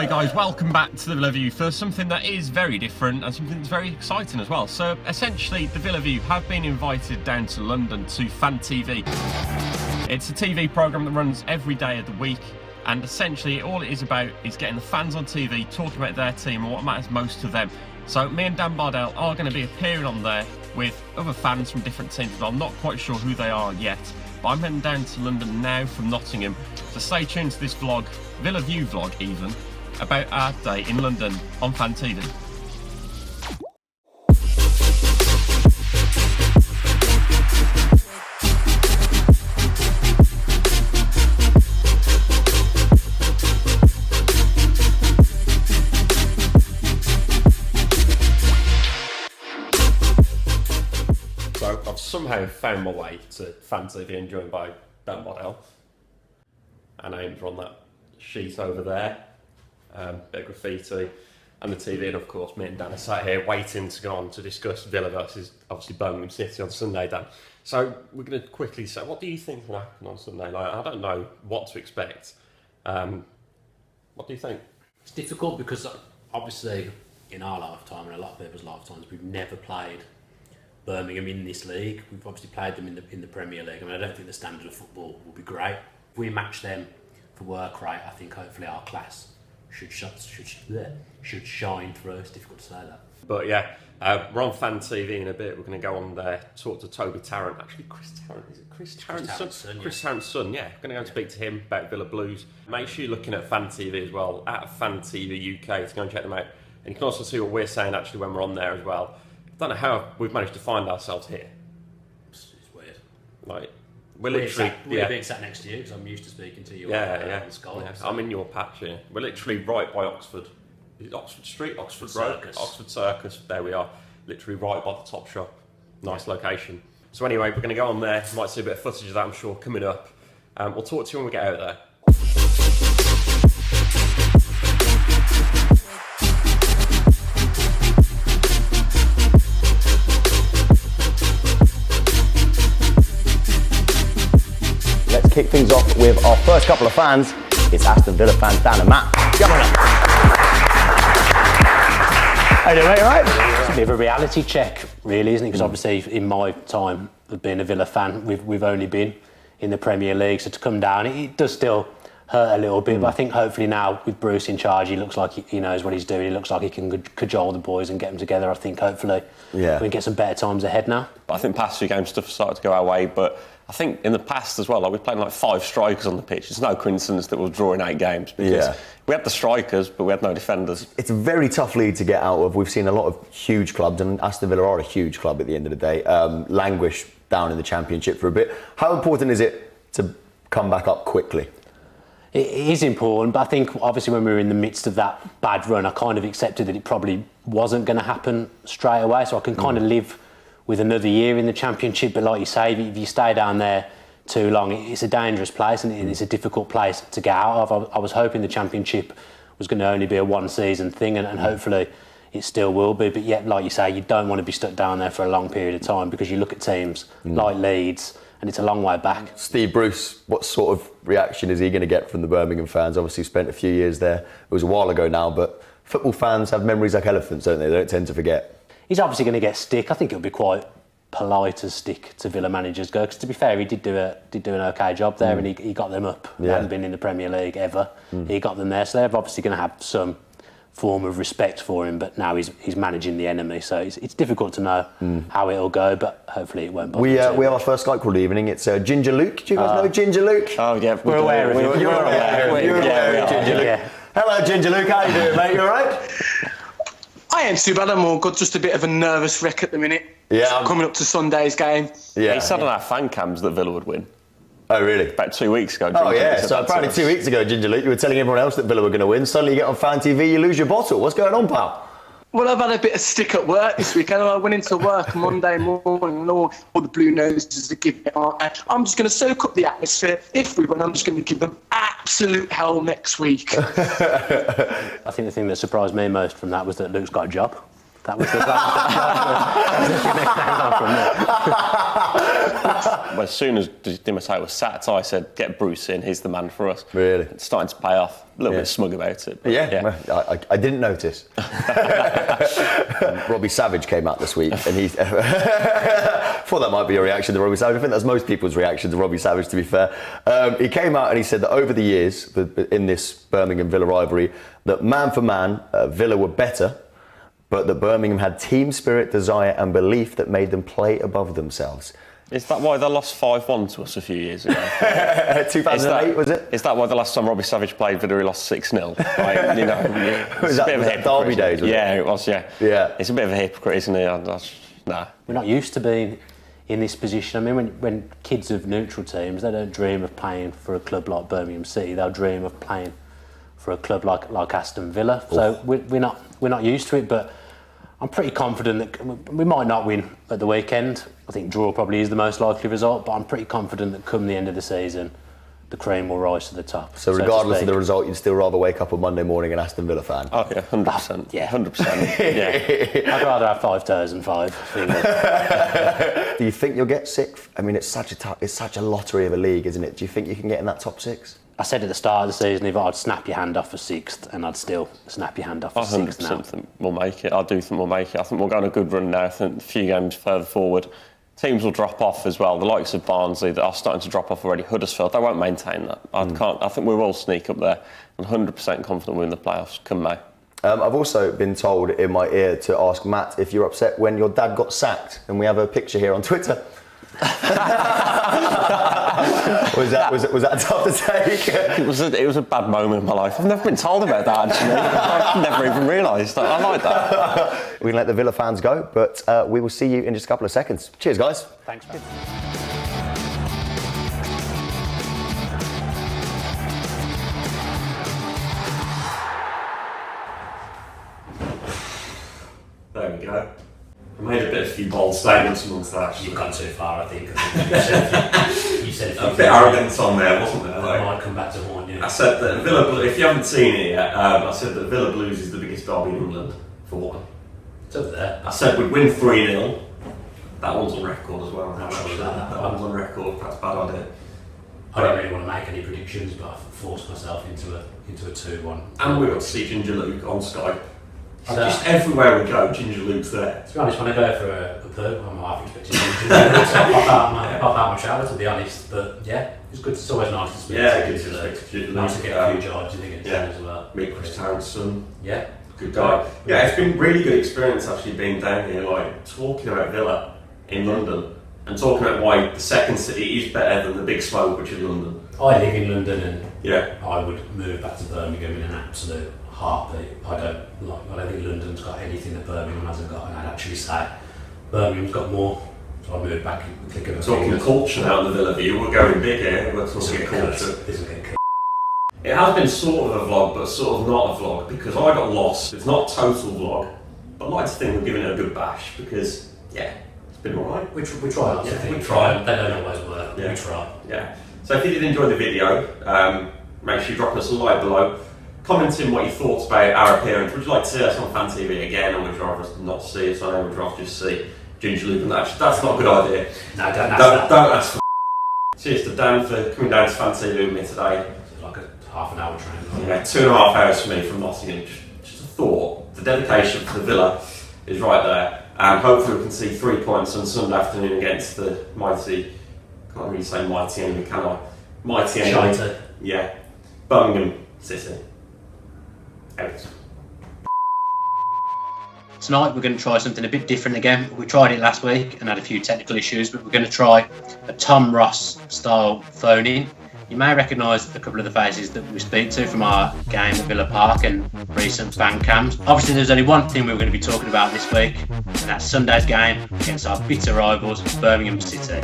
Hi guys, welcome back to the Villa View for something that is very different and something that's very exciting as well. So essentially the Villa View have been invited down to London to Fan TV. It's a TV programme that runs every day of the week, and essentially all it is about is getting the fans on TV talking about their team and what matters most to them. So me and Dan Bardell are going to be appearing on there with other fans from different teams, but I'm not quite sure who they are yet. But I'm heading down to London now from Nottingham, so stay tuned to this vlog, Villa View vlog even, about our day in London on Fan TV. So I've somehow found my way to Fan TV and joined by Dan Bardell. Our names are on that sheet over there. Bit of graffiti and the TV, and of course me and Dan are sat here waiting to go on to discuss Villa versus obviously Birmingham City on Sunday, Dan. So we're going to quickly say, what do you think will happen on Sunday? Like, I don't know what to expect. What do you think? It's difficult because obviously in our lifetime and a lot of people's lifetimes we've never played Birmingham in this league. We've obviously played them in the Premier League. I mean, I don't think the standard of football will be great. If we match them for work rate, I think hopefully our class should shine through. It's difficult to say that. But yeah, we're on Fan TV in a bit. We're going to go on there, talk to Toby Tarrant. Actually, Chris Tarrant, is it Chris Tarrant's son? Chris Tarrant's son, yeah. Going to go and speak to him about Villa Blues. Make sure you're looking at Fan TV as well, at Fan TV UK, to go and check them out. And you can also see what we're saying actually when we're on there as well. I don't know how we've managed to find ourselves here. It's weird. Like, we're literally... We're being sat next to you because I'm used to speaking to you on Sky. Yeah. So. I'm in your patch here. We're literally right by Oxford. Is it Oxford Street? Oxford Road? Circus. Oxford Circus. There we are. Literally right by the top shop. Nice location. So anyway, we're going to go on there. Might see a bit of footage of that, I'm sure, coming up. We'll talk to you when we get out there. Kick things off with our first couple of fans. It's Aston Villa fans, Dan and Matt. Come on up. How you doing, mate? You all right? It's a bit of a reality check, really, isn't it? Because obviously, in my time of being a Villa fan, we've only been in the Premier League, so to come down, it does still hurt a little bit. But I think hopefully now with Bruce in charge, he looks like he knows what he's doing. He looks like he can cajole the boys and get them together. I think hopefully we can get some better times ahead now. But I think past few games stuff started to go our way, but I think in the past as well, like we're playing like 5 strikers on the pitch. It's no coincidence that we're drawing 8 games because we had the strikers, but we had no defenders. It's a very tough league to get out of. We've seen a lot of huge clubs, and Aston Villa are a huge club at the end of the day, languish down in the Championship for a bit. How important is it to come back up quickly? It is important, but I think obviously when we were in the midst of that bad run, I kind of accepted that it probably wasn't going to happen straight away, so I can kind of live with another year in the Championship. But like you say, if you stay down there too long, it's a dangerous place and it's a difficult place to get out of. I was hoping the Championship was going to only be a one-season thing, and hopefully it still will be. But yet, like you say, you don't want to be stuck down there for a long period of time, because you look at teams like Leeds and it's a long way back. Steve Bruce, what sort of reaction is he going to get from the Birmingham fans? Obviously spent a few years there. It was a while ago now, but football fans have memories like elephants, don't they? They don't tend to forget. He's obviously going to get stick. I think it'll be quite polite as stick to Villa managers go, because to be fair, he did do an okay job there, and he got them up. They hadn't been in the Premier League ever. He got them there, so they're obviously going to have some form of respect for him, but now he's managing the enemy, so it's difficult to know how it'll go, but hopefully it won't bother we have our first Skype call of the evening. It's Ginger Luke. Do you guys know Ginger Luke? Oh yeah, we're aware of him. You're aware of Ginger Luke. Hello Ginger Luke, how you doing, mate? You alright? I ain't too bad, I'm all good, just a bit of a nervous wreck at the minute. Yeah. Coming up to Sunday's game. Yeah. He said on our fan cams that Villa would win. Oh, really? About 2 weeks ago. Oh, yeah. So apparently 2 weeks ago, Ginger Luke, you were telling everyone else that Villa were going to win. Suddenly you get on Fan TV, you lose your bottle. What's going on, pal? Well, I've had a bit of stick at work this weekend. I went into work Monday morning and all the blue noses are giving it on. I'm just going to soak up the atmosphere. If we win, I'm just going to give them absolute hell next week. I think the thing that surprised me most from that was that Luke's got a job. That was the next thing on from there. as soon as Di Matteo was sacked, I said, get Bruce in, he's the man for us. Really? It's starting to pay off. A little bit smug about it. Yeah. I didn't notice. Robbie Savage came out this week, and he thought that might be your reaction to Robbie Savage. I think that's most people's reaction to Robbie Savage, to be fair. He came out and he said that over the years, in this Birmingham-Villa rivalry, that man for man, Villa were better, but that Birmingham had team spirit, desire and belief that made them play above themselves. Is that why they lost 5-1 to us a few years ago? 2008, was it? Is that why the last time Robbie Savage played Villa, he lost 6-0? Like, you know, was that Derby days, was it? Yeah, it was, yeah. Yeah. It's a bit of a hypocrite, isn't it? Nah. We're not used to being in this position. I mean, when kids of neutral teams, they don't dream of playing for a club like Birmingham City. They'll dream of playing for a club like Aston Villa. So we're not used to it, but I'm pretty confident that we might not win at the weekend. I think draw probably is the most likely result, but I'm pretty confident that come the end of the season, the cream will rise to the top. So regardless of the result, you'd still rather wake up on Monday morning an Aston Villa fan? Oh yeah, 100%. Yeah. 100%. Yeah. I'd rather have 5 toes than 5. Do you think you'll get 6th? I mean, it's such a lottery of a league, isn't it? Do you think you can get in that top 6? I said at the start of the season, if I'd snap your hand off for 6th, and I'd still snap your hand off for 6th now. 100% think we'll make it. I do think we'll make it. I think we'll go on a good run now. I think a few games further forward, teams will drop off as well. The likes of Barnsley that are starting to drop off already. Huddersfield, they won't maintain that. I think we will sneak up there. I'm 100% confident we're in the playoffs come May. I've also been told in my ear to ask Matt if you're upset when your dad got sacked, and we have a picture here on Twitter. Was that tough to take? It was a bad moment in my life. I've never been told about that, actually. I've never even realised. I like that. We can let the Villa fans go, but we will see you in just a couple of seconds. Cheers, guys. Thanks. There we go. I made a few bold statements amongst that. You've gone too far, I think. You said a bit arrogance on there, wasn't there? That might come back to haunt you. I said that Villa Blues, if you haven't seen it yet, I said that Villa Blues is the biggest derby in England, for one. It's up there. I said we'd win 3-0. That one's on record as well. I'm sure that one's on record, that's a bad idea. I don't really want to make any predictions, but I've forced myself into a 2-1. And we got to see Ginger Luke on Skype. Just everywhere we go, Ginger Luke's there. To be honest, when I go for a pub, I'm half expecting Ginger Luke to pop out my shower, to be honest. But yeah, it's good. It's always nice to speak to Ginger Luke. Nice to get a few jobs, I think, as well. Meet Chris Townsend. Yeah. Good guy. Yeah, it's been really good experience actually being down here, like talking about Villa in London and talking about why the second city is better than the big smoke, which is London. I live in London and I would move back to Birmingham in an absolute heartbeat. I don't think London's got anything that Birmingham hasn't got, and I'd actually say Birmingham's got more. So I'd move back and click of a talking culture now in the Villa View, we're going big here, we're talking culture. It has been sort of a vlog, but sort of not a vlog, because I got lost. It's not a total vlog, but I'd like to think we're giving it a good bash, because, yeah, it's been alright. We try lots of things. We try. They don't always work, we try. Yeah. So if you did enjoy the video, make sure you drop us a like below. Comment in what you thought about our appearance. Would you like to see us on Fan TV again, or would you rather us not see us? I know we'd rather just see Ginger Luke and that. That's not a good idea. No, don't ask that. Don't ask for Cheers to Dan for coming down to Fan TV with me today. It's like a half an hour train. Yeah, 2.5 hours for me from Nottingham. Just a thought. The dedication for the Villa is right there. And hopefully we can see 3 points on Sunday afternoon against the mighty, can't really say mighty enemy, can I? Mighty enemy. Shite. Yeah. Birmingham City. Out. Tonight we're going to try something a bit different again. We tried it last week and had a few technical issues, but we're going to try a Tom Ross style phone-in. You may recognise a couple of the faces that we speak to from our game at Villa Park and recent fan cams. Obviously there's only one thing we were going to be talking about this week, and that's Sunday's game against our bitter rivals, Birmingham City.